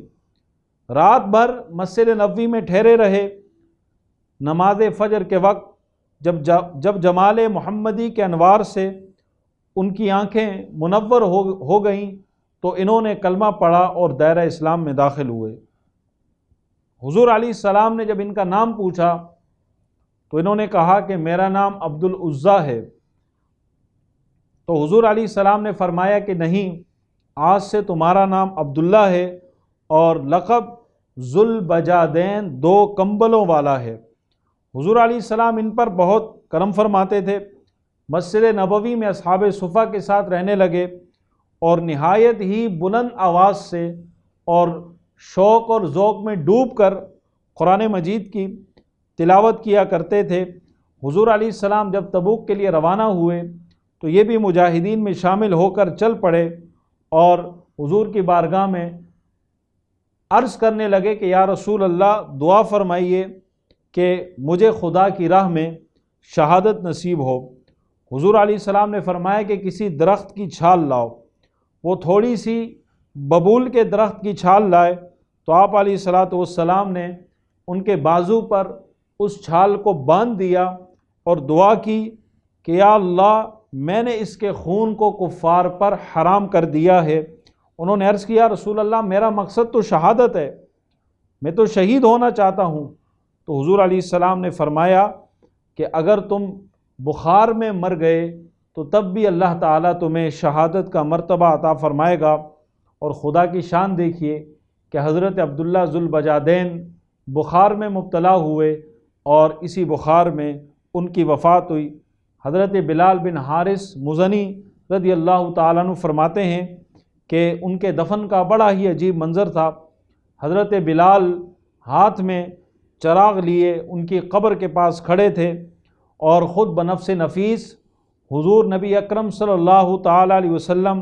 رات بھر مسجد نبوی میں ٹھہرے رہے۔ نماز فجر کے وقت جب جمال محمدی کے انوار سے ان کی آنکھیں منور ہو گئیں تو انہوں نے کلمہ پڑھا اور دائرہ اسلام میں داخل ہوئے۔ حضور علیہ السلام نے جب ان کا نام پوچھا تو انہوں نے کہا کہ میرا نام عبد العزیٰ ہے۔ تو حضور علیہ السلام نے فرمایا کہ نہیں، آج سے تمہارا نام عبداللہ ہے، اور لقب ذوالبجادین 2 کمبلوں والا ہے۔ حضور علیہ السلام ان پر بہت کرم فرماتے تھے۔ مسجد نبوی میں اصحاب صفہ کے ساتھ رہنے لگے اور نہایت ہی بلند آواز سے اور شوق اور ذوق میں ڈوب کر قرآن مجید کی تلاوت کیا کرتے تھے۔ حضور علیہ السلام جب تبوک کے لیے روانہ ہوئے تو یہ بھی مجاہدین میں شامل ہو کر چل پڑے اور حضور کی بارگاہ میں عرض کرنے لگے کہ یا رسول اللہ، دعا فرمائیے کہ مجھے خدا کی راہ میں شہادت نصیب ہو۔ حضور علیہ السلام نے فرمایا کہ کسی درخت کی چھال لاؤ۔ وہ تھوڑی سی ببول کے درخت کی چھال لائے تو آپ علیہ السلام نے ان کے بازو پر اس چھال کو باندھ دیا اور دعا کی کہ یا اللہ، میں نے اس کے خون کو کفار پر حرام کر دیا ہے۔ انہوں نے عرض کیا رسول اللہ، میرا مقصد تو شہادت ہے، میں تو شہید ہونا چاہتا ہوں۔ تو حضور علیہ السلام نے فرمایا کہ اگر تم بخار میں مر گئے تو تب بھی اللہ تعالیٰ تمہیں شہادت کا مرتبہ عطا فرمائے گا۔ اور خدا کی شان دیکھیے کہ حضرت عبداللہ ذوالبجادین بخار میں مبتلا ہوئے اور اسی بخار میں ان کی وفات ہوئی۔ حضرت بلال بن حارث مزنی رضی اللہ تعالیٰ عنہ فرماتے ہیں کہ ان کے دفن کا بڑا ہی عجیب منظر تھا۔ حضرت بلال ہاتھ میں چراغ لیے ان کی قبر کے پاس کھڑے تھے اور خود بنفس نفیس حضور نبی اکرم صلی اللہ تعالیٰ علیہ وسلم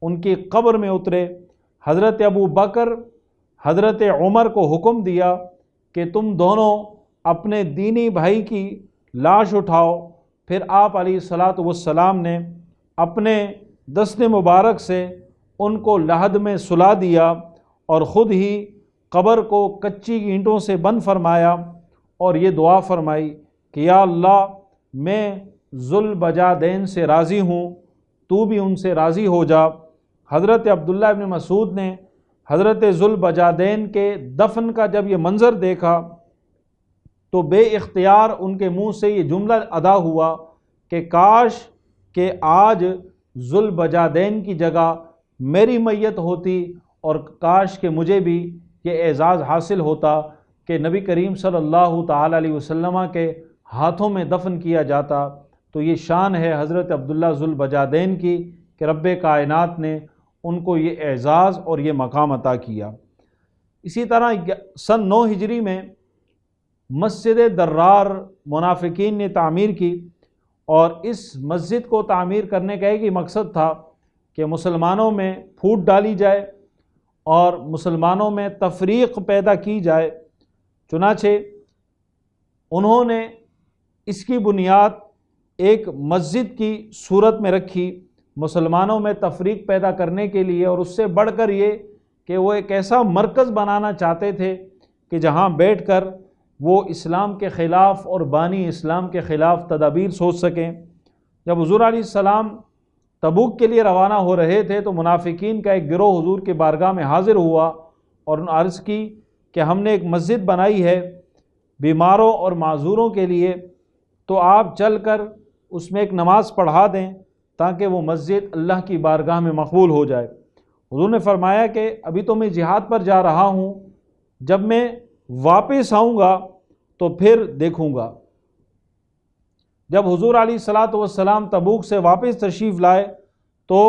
ان کی قبر میں اترے۔ حضرت ابو بکر حضرت عمر کو حکم دیا کہ تم دونوں اپنے دینی بھائی کی لاش اٹھاؤ۔ پھر آپ علیہ السلام نے اپنے دست مبارک سے ان کو لحد میں سلا دیا اور خود ہی قبر کو کچی اینٹوں سے بند فرمایا اور یہ دعا فرمائی کہ یا اللہ، میں ذوالبجادین سے راضی ہوں، تو بھی ان سے راضی ہو جا۔ حضرت عبداللہ ابن مسعود نے حضرت ذوالبجادین کے دفن کا جب یہ منظر دیکھا تو بے اختیار ان کے منہ سے یہ جملہ ادا ہوا کہ کاش کہ آج ذوالبجادین کی جگہ میری میت ہوتی، اور کاش کہ مجھے بھی یہ اعزاز حاصل ہوتا کہ نبی کریم صلی اللہ تعالیٰ علیہ وسلم کے ہاتھوں میں دفن کیا جاتا۔ تو یہ شان ہے حضرت عبداللہ ذوالبجادین کی کہ رب کائنات نے ان کو یہ اعزاز اور یہ مقام عطا کیا۔ اسی طرح سن 9 ہجری میں مسجد درار منافقین نے تعمیر کی، اور اس مسجد کو تعمیر کرنے کا ایک ہی مقصد تھا کہ مسلمانوں میں پھوٹ ڈالی جائے اور مسلمانوں میں تفریق پیدا کی جائے۔ چنانچہ انہوں نے اس کی بنیاد ایک مسجد کی صورت میں رکھی مسلمانوں میں تفریق پیدا کرنے کے لیے، اور اس سے بڑھ کر یہ کہ وہ ایک ایسا مرکز بنانا چاہتے تھے کہ جہاں بیٹھ کر وہ اسلام کے خلاف اور بانی اسلام کے خلاف تدابیر سوچ سکیں۔ جب حضور علیہ السلام تبوک کے لیے روانہ ہو رہے تھے تو منافقین کا ایک گروہ حضور کے بارگاہ میں حاضر ہوا اور انہوں نے عرض کی کہ ہم نے ایک مسجد بنائی ہے بیماروں اور معذوروں کے لیے، تو آپ چل کر اس میں ایک نماز پڑھا دیں تاکہ وہ مسجد اللہ کی بارگاہ میں مقبول ہو جائے۔ حضور نے فرمایا کہ ابھی تو میں جہاد پر جا رہا ہوں، جب میں واپس آؤں گا تو پھر دیکھوں گا۔ جب حضور علیہ الصلاۃ والسلام تبوک سے واپس تشریف لائے تو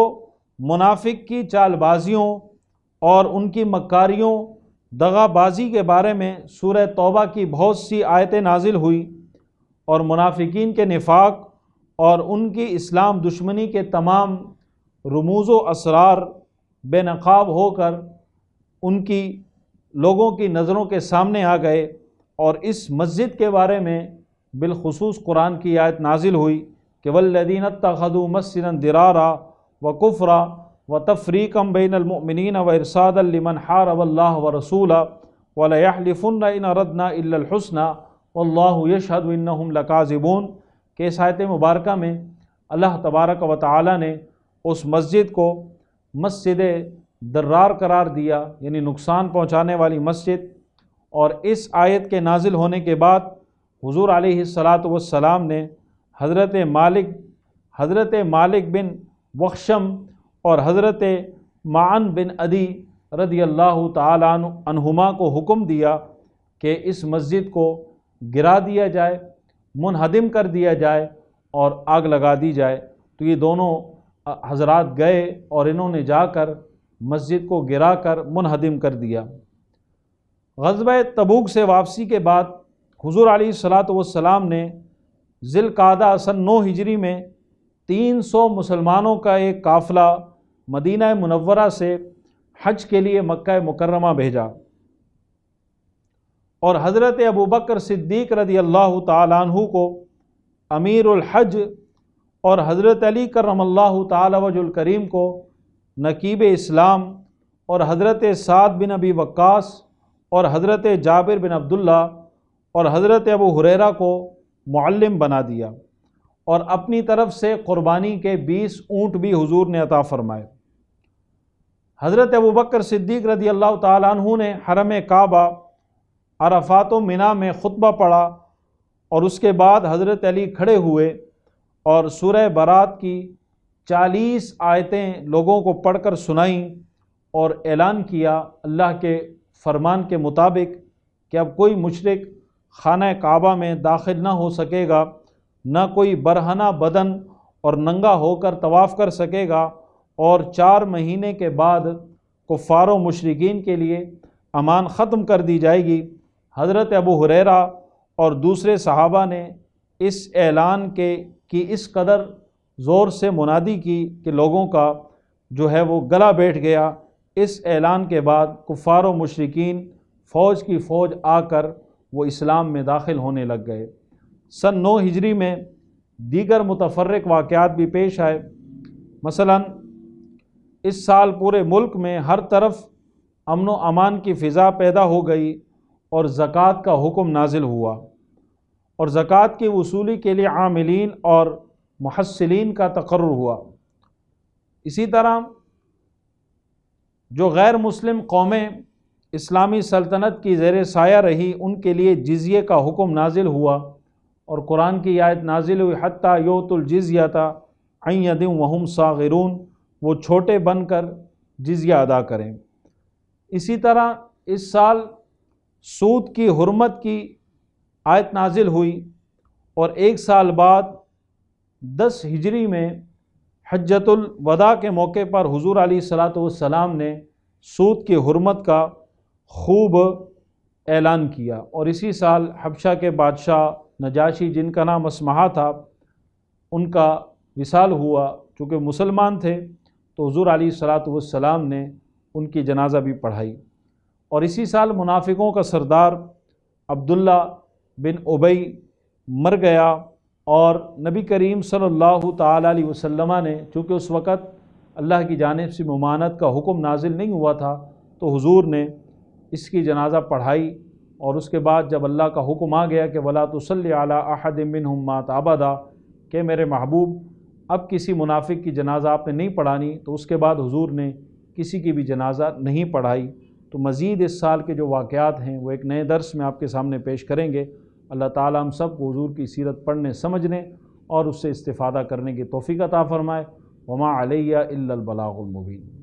منافق کی چال بازیوں اور ان کی مکاریوں دغا بازی کے بارے میں سورہ توبہ کی بہت سی آیتیں نازل ہوئی، اور منافقین کے نفاق اور ان کی اسلام دشمنی کے تمام رموز و اسرار بے نقاب ہو کر ان کی لوگوں کی نظروں کے سامنے آ گئے، اور اس مسجد کے بارے میں بالخصوص قرآن کی آیت نازل ہوئی کہ والذین اتخذوا مسجدا ضرارا وکفرا وتفریقا بین المؤمنین وارصادا لمن حارب اللہ ورسولہ وليحلفن ان اردنا الا الحسنى واللہ یشہد انہم لکاذبون، کہ اس آیت مبارکہ میں اللہ تبارک و تعالی نے اس مسجد کو مسجد ضرار قرار دیا، یعنی نقصان پہنچانے والی مسجد۔ اور اس آیت کے نازل ہونے کے بعد حضور علیہ الصلاۃ والسلام نے حضرت مالک بن وخشم اور حضرت معن بن عدی رضی اللہ تعالیٰ عنہما کو حکم دیا کہ اس مسجد کو گرا دیا جائے، منہدم کر دیا جائے اور آگ لگا دی جائے۔ تو یہ دونوں حضرات گئے اور انہوں نے جا کر مسجد کو گرا کر منہدم کر دیا۔ غزوہ تبوک سے واپسی کے بعد حضور علیہ الصلاۃ والسلام نے ذی القعدہ سن 9 ہجری میں 300 مسلمانوں کا ایک قافلہ مدینہ منورہ سے حج کے لیے مکہ مکرمہ بھیجا، اور حضرت ابوبکر صدیق رضی اللہ تعالیٰ عنہ کو امیر الحج اور حضرت علی کرم اللہ تعالی وجہ الکریم کو نقیب اسلام اور حضرت سعد بن ابی وقاص اور حضرت جابر بن عبداللہ اور حضرت ابو ہریرہ کو معلم بنا دیا، اور اپنی طرف سے قربانی کے 20 اونٹ بھی حضور نے عطا فرمائے۔ حضرت ابوبکر صدیق رضی اللہ تعالیٰ عنہ نے حرم کعبہ عرفات و منی میں خطبہ پڑھا، اور اس کے بعد حضرت علی کھڑے ہوئے اور سورہ برات کی 40 آیتیں لوگوں کو پڑھ کر سنائیں، اور اعلان کیا اللہ کے فرمان کے مطابق کہ اب کوئی مشرک خانہ کعبہ میں داخل نہ ہو سکے گا، نہ کوئی برہنہ بدن اور ننگا ہو کر طواف کر سکے گا، اور 4 مہینے کے بعد کفار و مشرکین کے لیے امان ختم کر دی جائے گی۔ حضرت ابو ہریرہ اور دوسرے صحابہ نے اس اعلان کی اس قدر زور سے منادی کی کہ لوگوں کا جو ہے وہ گلا بیٹھ گیا۔ اس اعلان کے بعد کفار و مشرکین فوج کی فوج آ کر وہ اسلام میں داخل ہونے لگ گئے۔ سن 9 ہجری میں دیگر متفرق واقعات بھی پیش آئے، مثلا اس سال پورے ملک میں ہر طرف امن و امان کی فضا پیدا ہو گئی، اور زکوٰۃ کا حکم نازل ہوا، اور زکوٰۃ کی وصولی کے لیے عاملین اور محصلین کا تقرر ہوا۔ اسی طرح جو غیر مسلم قومیں اسلامی سلطنت کی زیر سایہ رہی ان کے لیے جزیے کا حکم نازل ہوا، اور قرآن کی آیت نازل ہوئی حتیٰ یؤتوا الجزیۃ عن ید وہم صاغرون، وہ چھوٹے بن کر جزیہ ادا کریں۔ اسی طرح اس سال سود کی حرمت کی آیت نازل ہوئی، اور 1 سال بعد 10 ہجری میں حجۃ الوداع کے موقع پر حضور علیہ الصلاۃ والسلام نے سود کی حرمت کا خوب اعلان کیا، اور اسی سال حبشہ کے بادشاہ نجاشی جن کا نام اسمہا تھا ان کا وصال ہوا۔ چونکہ مسلمان تھے تو حضور علیہ الصلاۃ والسلام نے ان کی جنازہ بھی پڑھائی۔ اور اسی سال منافقوں کا سردار عبداللہ بن ابی مر گیا، اور نبی کریم صلی اللہ تعالیٰ علیہ وسلم نے چونکہ اس وقت اللہ کی جانب سے ممانعت کا حکم نازل نہیں ہوا تھا تو حضور نے اس کی جنازہ پڑھائی، اور اس کے بعد جب اللہ کا حکم آ گیا کہ وَلَا تُصَلِّ عَلَىٰ أَحَدٍ مِّنْهُمْ مَاتَ أَبَدًا، کہ میرے محبوب اب کسی منافق کی جنازہ آپ نے نہیں پڑھانی، تو اس کے بعد حضور نے کسی کی بھی جنازہ نہیں پڑھائی۔ تو مزید اس سال کے جو واقعات ہیں وہ ایک نئے درس میں آپ کے سامنے پیش کریں گے۔ اللہ تعالیٰ ہم سب کو حضور کی سیرت پڑھنے سمجھنے اور اس سے استفادہ کرنے کی توفیق عطا فرمائے۔ وما علیہ الا البلاغ المبین۔